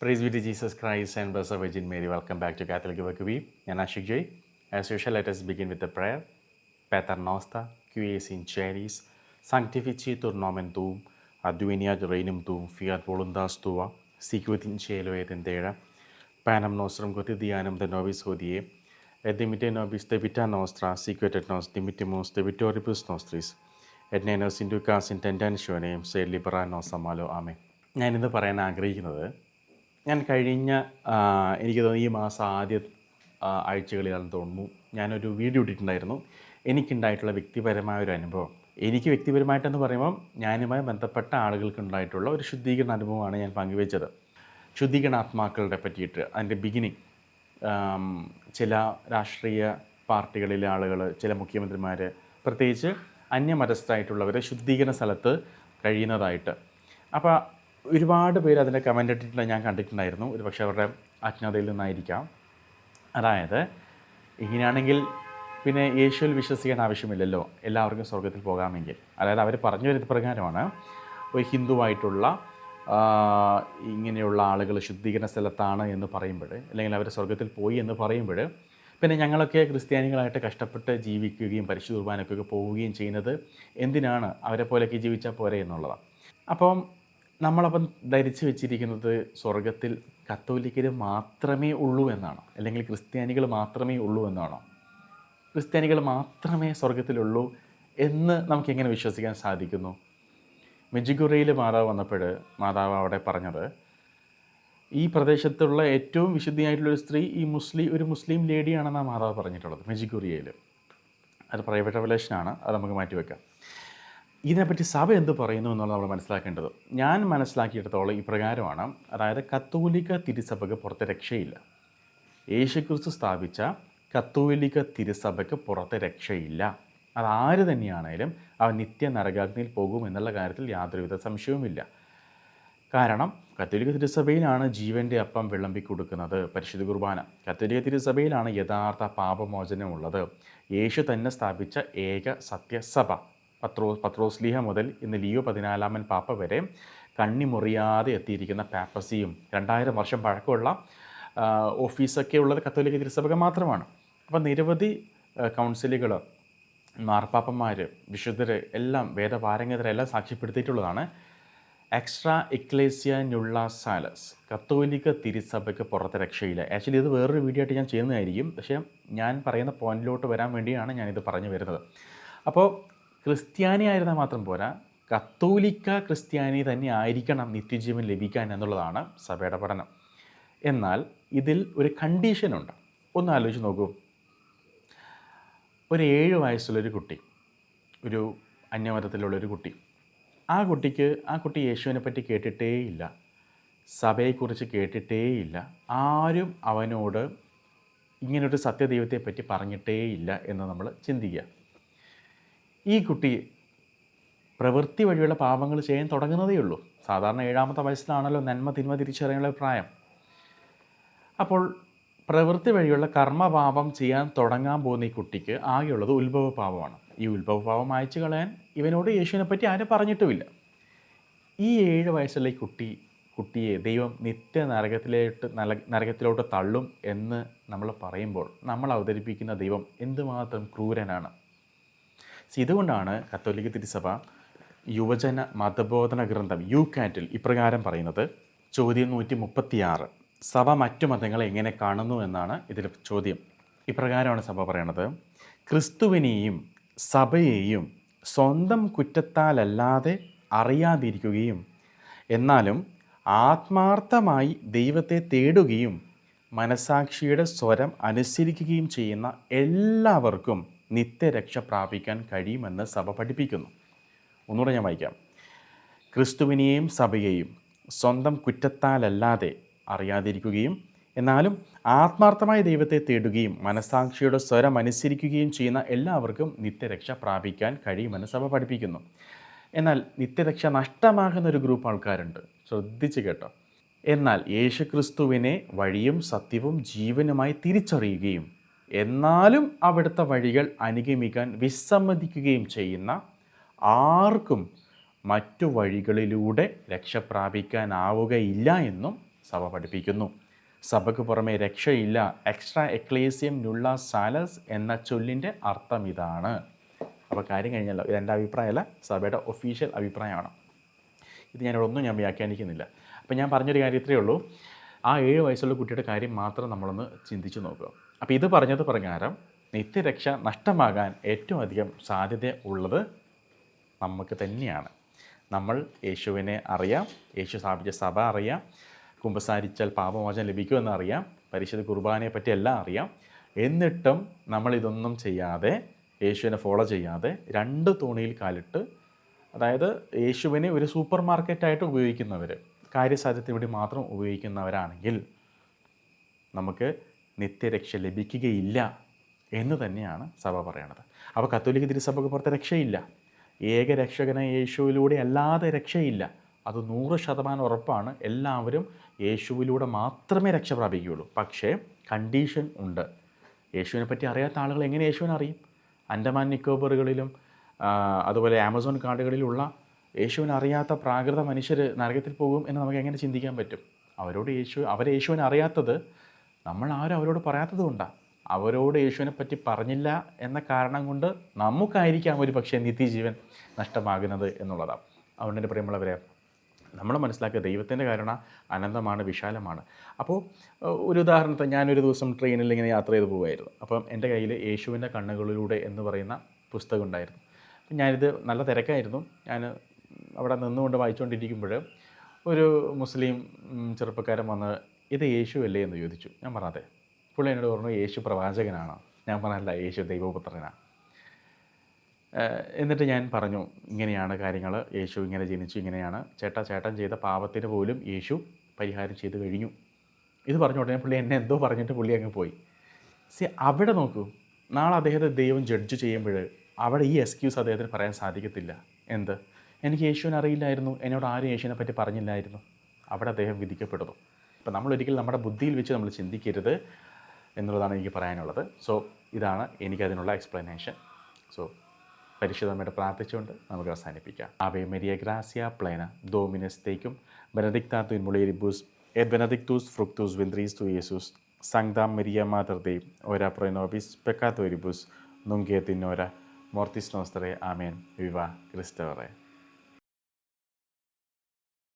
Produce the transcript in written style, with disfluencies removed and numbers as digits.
Praise be to Jesus Christ and Blessed Virgin Mary. Welcome back to Catholic Evacuee. ഞാൻ ആഷിഖ് ജയ്. As usual, let us begin with the prayer. Pater noster, qui es in celis, sanctificetur nomen tuum, adveniat regnum tuum, fiat voluntas tua, sicut in cielo et in terra. Panem nostrum quotidianum de nobis hodie, et dimitte nobis debita nostra, sicut et nos dimittimus debitoribus nostris, et ne nos inducas in tentationem, sed libera nos a malo. Amen. ഞാനിന്ന് പറയാൻ ആഗ്രഹിക്കുന്നത്, ഞാൻ കഴിഞ്ഞ എനിക്ക് തോന്നുന്നു ഈ മാസം ആദ്യ ആഴ്ചകളിലാണെന്ന് തോന്നുന്നു ഞാനൊരു വീഡിയോ ഇട്ടിട്ടുണ്ടായിരുന്നു. എനിക്കുണ്ടായിട്ടുള്ള വ്യക്തിപരമായ ഒരു അനുഭവം. എനിക്ക് വ്യക്തിപരമായിട്ടെന്ന് പറയുമ്പം ഞാനുമായി ബന്ധപ്പെട്ട ആളുകൾക്കുണ്ടായിട്ടുള്ള ഒരു ശുദ്ധീകരണ അനുഭവമാണ് ഞാൻ പങ്കുവെച്ചത്. ശുദ്ധീകരണാത്മാക്കളുടെ പറ്റിയിട്ട് അതിൻ്റെ ബിഗിനിങ്. ചില രാഷ്ട്രീയ പാർട്ടികളിലെ ആളുകൾ, ചില മുഖ്യമന്ത്രിമാർ, പ്രത്യേകിച്ച് അന്യമതസ്ഥരായിട്ടുള്ളവർ ശുദ്ധീകരണ സ്ഥലത്ത് കഴിയുന്നതായിട്ട്. അപ്പോൾ ഒരുപാട് പേര് അതിൻ്റെ കമൻ്റ് ഇട്ടിട്ടുള്ള ഞാൻ കണ്ടിട്ടുണ്ടായിരുന്നു. ഒരു പക്ഷേ അവരുടെ അജ്ഞതയിൽ നിന്നായിരിക്കാം. അതായത് ഇങ്ങനെയാണെങ്കിൽ പിന്നെ യേശുവിൽ വിശ്വസിക്കാൻ ആവശ്യമില്ലല്ലോ, എല്ലാവർക്കും സ്വർഗത്തിൽ പോകാമെങ്കിൽ. അതായത് അവർ പറഞ്ഞു വരുന്ന പ്രകാരമാണ്, ഒരു ഹിന്ദുവായിട്ടുള്ള ഇങ്ങനെയുള്ള ആളുകൾ ശുദ്ധീകരണ സ്ഥലത്താണ് എന്ന് പറയുമ്പോൾ, അല്ലെങ്കിൽ അവർ സ്വർഗത്തിൽ പോയി എന്ന് പറയുമ്പോൾ, പിന്നെ ഞങ്ങളൊക്കെ ക്രിസ്ത്യാനികളായിട്ട് കഷ്ടപ്പെട്ട് ജീവിക്കുകയും പരിശുദ്ധ കുർബാനക്കൊക്കെ പോവുകയും ചെയ്യുന്നത് എന്തിനാണ്? അവരെ പോലെയൊക്കെ ജീവിച്ചാൽ പോരെ എന്നുള്ളതാണ്. അപ്പം നമ്മളപ്പം ധരിച്ചു വെച്ചിരിക്കുന്നത് സ്വർഗത്തിൽ കത്തോലിക്കർ മാത്രമേ ഉള്ളൂ എന്നാണ്, അല്ലെങ്കിൽ ക്രിസ്ത്യാനികൾ മാത്രമേ ഉള്ളൂ എന്നാണോ? ക്രിസ്ത്യാനികൾ മാത്രമേ സ്വർഗത്തിലുള്ളൂ എന്ന് നമുക്കെങ്ങനെ വിശ്വസിക്കാൻ സാധിക്കുന്നു? മെജിഗുറയിൽ മാതാവ് വന്നപ്പോൾ മാതാവ് അവിടെ പറഞ്ഞത്, ഈ പ്രദേശത്തുള്ള ഏറ്റവും വിശുദ്ധിയായിട്ടുള്ളൊരു സ്ത്രീ ഒരു മുസ്ലിം ലേഡിയാണെന്നാണ് മാതാവ് പറഞ്ഞിട്ടുള്ളത് മെജിഗുറിയയിൽ. അത് പ്രൈവറ്റ് റെവലേഷനാണ്, അത് നമുക്ക് മാറ്റിവെക്കാം. ഇതിനെപ്പറ്റി സഭ എന്ത് പറയുന്നു എന്നുള്ളത് നമ്മൾ മനസ്സിലാക്കേണ്ടത്. ഞാൻ മനസ്സിലാക്കിയെടുത്തോളം ഇപ്രകാരമാണ്. അതായത് കത്തോലിക്ക തിരുസഭയ്ക്ക് പുറത്തെ രക്ഷയില്ല. യേശുക്രിസ്തു സ്ഥാപിച്ച കത്തോലിക്ക തിരുസഭയ്ക്ക് പുറത്തെ രക്ഷയില്ല. അതാര് തന്നെയാണേലും അവൻ നിത്യ നരകാഗ്നിയിൽ പോകും എന്നുള്ള കാര്യത്തിൽ യാതൊരുവിധ സംശയവുമില്ല. കാരണം കത്തോലിക്ക തിരുസഭയിലാണ് ജീവൻ്റെ അപ്പം വിളമ്പി കൊടുക്കുന്നത്, പരിശുദ്ധ കുർബാന. കത്തോലിക്ക തിരുസഭയിലാണ് യഥാർത്ഥ പാപമോചനമുള്ളത്. യേശു തന്നെ സ്ഥാപിച്ച ഏക സത്യസഭ. പത്രോസ്ലീഹ മുതൽ ഇന്ന് ലിയോ 14 പാപ്പ വരെ കണ്ണിമുറിയാതെ എത്തിയിരിക്കുന്ന പാപ്പസിയും 2000 വർഷം പഴക്കമുള്ള ഓഫീസൊക്കെ ഉള്ളത് കത്തോലിക്ക തിരുസഭ മാത്രമാണ്. അപ്പോൾ നിരവധി കൗൺസിലുകൾ, മാർപ്പാപ്പന്മാർ, വിശുദ്ധർ എല്ലാം, വേദപാരംഗതരെല്ലാം സാക്ഷ്യപ്പെടുത്തിയിട്ടുള്ളതാണ്. എക്സ്ട്രാ എക്ലേസിയ ന്യുള്ള സാലസ്, കത്തോലിക്ക തിരുസഭയ്ക്ക് പുറത്തെ രക്ഷയില്ല. ആക്ച്വലി ഇത് വേറൊരു വീഡിയോ ആയിട്ട് ഞാൻ ചെയ്യുന്നതായിരിക്കും, പക്ഷേ ഞാൻ പറയുന്ന പോയിന്റിലോട്ട് വരാൻ വേണ്ടിയാണ് ഞാനിത് പറഞ്ഞു വരുന്നത്. അപ്പോൾ ക്രിസ്ത്യാനി ആയിരുന്നാൽ മാത്രം പോരാ, കത്തോലിക്ക ക്രിസ്ത്യാനി തന്നെ ആയിരിക്കണം നിത്യജീവൻ ലഭിക്കാൻ എന്നുള്ളതാണ് സഭയുടെ പഠനം. എന്നാൽ ഇതിൽ ഒരു കണ്ടീഷനുണ്ട്. ഒന്ന് ആലോചിച്ച് നോക്കൂ. ഒരു 7 വയസ്സുള്ളൊരു കുട്ടി, ഒരു അന്യമതത്തിലുള്ളൊരു കുട്ടി, ആ കുട്ടി യേശുവിനെ പറ്റി കേട്ടിട്ടേയില്ല, സഭയെക്കുറിച്ച് കേട്ടിട്ടേയില്ല, ആരും അവനോട് ഇങ്ങനൊരു സത്യദൈവത്തെപ്പറ്റി പറഞ്ഞിട്ടേയില്ല എന്ന് നമ്മൾ ചിന്തിക്കുക. ഈ കുട്ടി പ്രവൃത്തി വഴിയുള്ള പാപങ്ങൾ ചെയ്യാൻ തുടങ്ങുന്നതേ ഉള്ളൂ. സാധാരണ 7ാമത്തെ വയസ്സിലാണല്ലോ നന്മ തിന്മ തിരിച്ചറിയാനുള്ള പ്രായം. അപ്പോൾ പ്രവൃത്തി വഴിയുള്ള കർമ്മപാപം ചെയ്യാൻ തുടങ്ങാൻ പോകുന്ന ഈ കുട്ടിക്ക് ആകെയുള്ളത് ഉത്ഭവപാപമാണ്. ഈ ഉത്ഭവപാപം അയച്ചു കളയാൻ ഇവനോട് യേശുവിനെ പറ്റി ആരും പറഞ്ഞിട്ടുമില്ല. ഈ 7 വയസ്സുള്ള ഈ കുട്ടിയെ ദൈവം നിത്യ നരകത്തിലോട്ട് തള്ളും എന്ന് നമ്മൾ പറയുമ്പോൾ നമ്മൾ അവതരിപ്പിക്കുന്ന ദൈവം എന്തുമാത്രം ക്രൂരനാണ്. ഇതുകൊണ്ടാണ് കത്തോലിക്ക തിരുസഭ യുവജന മതബോധന ഗ്രന്ഥം യുകാറ്റിൽ ഇപ്രകാരം പറയുന്നത്. ചോദ്യം 136, സഭ മറ്റു മതങ്ങളെ എങ്ങനെ കാണുന്നു എന്നാണ് ഇതിൽ ചോദ്യം. ഇപ്രകാരമാണ് സഭ പറയണത്: ക്രിസ്തുവിനെയും സഭയെയും സ്വന്തം കുറ്റത്താലല്ലാതെ അറിയാതിരിക്കുകയും എന്നാലും ആത്മാർത്ഥമായി ദൈവത്തെ തേടുകയും മനസാക്ഷിയുടെ സ്വരം അനുസരിക്കുകയും ചെയ്യുന്ന എല്ലാവർക്കും നിത്യരക്ഷ പ്രാപിക്കാൻ കഴിയുമെന്ന് സഭ പഠിപ്പിക്കുന്നു. ഒന്നുകൂടെ ഞാൻ വായിക്കാം. ക്രിസ്തുവിനെയും സഭയെയും സ്വന്തം കുറ്റത്താലല്ലാതെ അറിയാതിരിക്കുകയും എന്നാലും ആത്മാർത്ഥമായ ദൈവത്തെ തേടുകയും മനസാക്ഷിയുടെ സ്വരം അനുസരിക്കുകയും ചെയ്യുന്ന എല്ലാവർക്കും നിത്യരക്ഷ പ്രാപിക്കാൻ കഴിയുമെന്ന് സഭ പഠിപ്പിക്കുന്നു. എന്നാൽ നിത്യരക്ഷ നഷ്ടമാകുന്ന ഒരു ഗ്രൂപ്പ് ആൾക്കാരുണ്ട്. ശ്രദ്ധിച്ച് കേട്ടോ. എന്നാൽ യേശുക്രിസ്തുവിനെ വഴിയും സത്യവും ജീവനുമായി തിരിച്ചറിയുകയും എന്നാലും അവിടുത്തെ വഴികൾ അനുഗമിക്കാൻ വിസമ്മതിക്കുകയും ചെയ്യുന്ന ആർക്കും മറ്റു വഴികളിലൂടെ രക്ഷ പ്രാപിക്കാനാവുകയില്ല എന്നും സഭ പഠിപ്പിക്കുന്നു. സഭയ്ക്ക് പുറമെ രക്ഷയില്ല. എക്സ്ട്രാ എക്ലേസിയം നുള്ള സാലസ് എന്ന ചൊല്ലിൻ്റെ അർത്ഥം ഇതാണ്. അപ്പോൾ കാര്യം കഴിഞ്ഞല്ലോ. ഇതെൻ്റെ അഭിപ്രായമല്ല, സഭയുടെ ഒഫീഷ്യൽ അഭിപ്രായമാണ്. ഇത് ഞാൻ വ്യാഖ്യാനിക്കുന്നില്ല. അപ്പോൾ ഞാൻ പറഞ്ഞൊരു കാര്യം ഇത്രയേ ഉള്ളൂ. ആ 7 വയസ്സുള്ള കുട്ടിയുടെ കാര്യം മാത്രം നമ്മളൊന്ന് ചിന്തിച്ച് നോക്കുക. അപ്പോൾ ഇത് പറഞ്ഞത് പ്രകാരം നിത്യരക്ഷ നഷ്ടമാകാൻ ഏറ്റവും അധികം സാധ്യത ഉള്ളത് നമുക്ക് തന്നെയാണ്. നമ്മൾ യേശുവിനെ അറിയാം, യേശു സ്ഥാപിച്ച സഭ അറിയാം, കുമ്പസാരിച്ചാൽ പാപമോചനം ലഭിക്കുമെന്ന് അറിയാം, പരിശുദ്ധ കുർബാനയെ പറ്റി എല്ലാം അറിയാം. എന്നിട്ടും നമ്മളിതൊന്നും ചെയ്യാതെ, യേശുവിനെ ഫോളോ ചെയ്യാതെ 2 തോണിയിൽ കാലിട്ട്, അതായത് യേശുവിനെ ഒരു സൂപ്പർ മാർക്കറ്റായിട്ട് ഉപയോഗിക്കുന്നവർ, കാര്യസാധ്യത്തിന് വേണ്ടി മാത്രം ഉപയോഗിക്കുന്നവരാണെങ്കിൽ നമുക്ക് നിത്യരക്ഷ ലഭിക്കുകയില്ല എന്ന് തന്നെയാണ് സഭ പറയണത്. അപ്പോൾ കത്തോലിക്ക തിരുസഭയ്ക്ക് പുറത്ത് രക്ഷയില്ല. ഏകരക്ഷകനായ യേശുവിലൂടെ അല്ലാതെ രക്ഷയില്ല. അത് 100% ഉറപ്പാണ്. എല്ലാവരും യേശുവിലൂടെ മാത്രമേ രക്ഷ പ്രാപിക്കുകയുള്ളൂ. പക്ഷേ കണ്ടീഷൻ ഉണ്ട്. യേശുവിനെ പറ്റി അറിയാത്ത ആളുകൾ എങ്ങനെ യേശുവിനെ അറിയും? അൻഡമാൻ നിക്കോബറുകളിലും അതുപോലെ ആമസോൺ കാടുകളിലുള്ള യേശുവിനെ അറിയാത്ത പ്രാകൃത മനുഷ്യർ നരകത്തിൽ പോകും എന്ന് നമുക്ക് എങ്ങനെ ചിന്തിക്കാൻ പറ്റും? യേശുവിനെ അറിയാത്തത് നമ്മൾ ആരും അവരോട് പറയാത്തത് കൊണ്ടാണ്. അവരോട് യേശുവിനെ പറ്റി പറഞ്ഞില്ല എന്ന കാരണം കൊണ്ട് നമുക്കായിരിക്കാം ഒരു പക്ഷേ നിത്യജീവൻ നഷ്ടമാകുന്നത് എന്നുള്ളതാണ്. അതുകൊണ്ട് തന്നെ പ്രിയമുള്ളവരെ, നമ്മൾ മനസ്സിലാക്കുക ദൈവത്തിൻ്റെ കരുണ അനന്തമാണ്, വിശാലമാണ്. അപ്പോൾ ഒരു ഉദാഹരണത്തിന്, ഞാനൊരു ദിവസം ട്രെയിനിൽ ഇങ്ങനെ യാത്ര ചെയ്ത് പോകുമായിരുന്നു. അപ്പം എൻ്റെ കയ്യിൽ യേശുവിൻ്റെ കണ്ണുകളിലൂടെ എന്ന് പറയുന്ന പുസ്തകം ഉണ്ടായിരുന്നു. അപ്പം ഞാനിത് നല്ല തിരക്കായിരുന്നു. ഞാൻ അവിടെ നിന്നുകൊണ്ട് വായിച്ചുകൊണ്ടിരിക്കുമ്പോൾ ഒരു മുസ്ലിം ചെറുപ്പക്കാരൻ വന്ന് ഇത് യേശു അല്ലേ എന്ന് ചോദിച്ചു. ഞാൻ പറഞ്ഞതെ. പുള്ളി എന്നോട് പറഞ്ഞു യേശു പ്രവാചകനാണോ? ഞാൻ പറഞ്ഞല്ല, യേശു ദൈവപുത്രനാണ്. എന്നിട്ട് ഞാൻ പറഞ്ഞു ഇങ്ങനെയാണ് കാര്യങ്ങൾ, യേശു ഇങ്ങനെ ജനിച്ചു, ഇങ്ങനെയാണ് ചേട്ടൻ ചെയ്ത പാപത്തിന് പോലും യേശു പരിഹാരം ചെയ്ത് കഴിഞ്ഞു. ഇത് പറഞ്ഞ ഉടനെ പുള്ളി എന്നെ എന്തോ പറഞ്ഞിട്ട് പുള്ളി അങ്ങ് പോയി. അവിടെ നോക്കൂ, നാളെ അദ്ദേഹത്തെ ദൈവം ജഡ്ജ് ചെയ്യുമ്പോൾ അവിടെ ഈ എക്സ്ക്യൂസ് അദ്ദേഹത്തിന് പറയാൻ സാധിക്കത്തില്ല. എന്ത്, എനിക്ക് യേശുവിനെ അറിയില്ലായിരുന്നു, എന്നോട് ആരും യേശുവിനെ പറ്റി പറഞ്ഞില്ലായിരുന്നു. അവിടെ അദ്ദേഹം വിധിക്കപ്പെടുന്നു. അപ്പോൾ നമ്മളൊരിക്കലും നമ്മുടെ ബുദ്ധിയിൽ വെച്ച് നമ്മൾ ചിന്തിക്കരുത് എന്നുള്ളതാണ് എനിക്ക് പറയാനുള്ളത്. സോ ഇതാണ് എനിക്കതിനുള്ള എക്സ്പ്ലനേഷൻ. സോ പരിശുദ്ധമായിട്ട് പ്രാർത്ഥിച്ചുകൊണ്ട് നമുക്ക് അവസാനിപ്പിക്കാം. ആവേ മരിയ ഗ്രാസിയ പ്ലേന ഡോമിനസ് തേക്കും ബെനഡിക്താ in മുളിയരിബൂസ് et benedictus fructus ventris tui, Iesus. Sancta Maria Mater Dei, ora pro nobis peccatoribus, nunc et in hora mortis nostrae. Amen. Viva Christe Rey.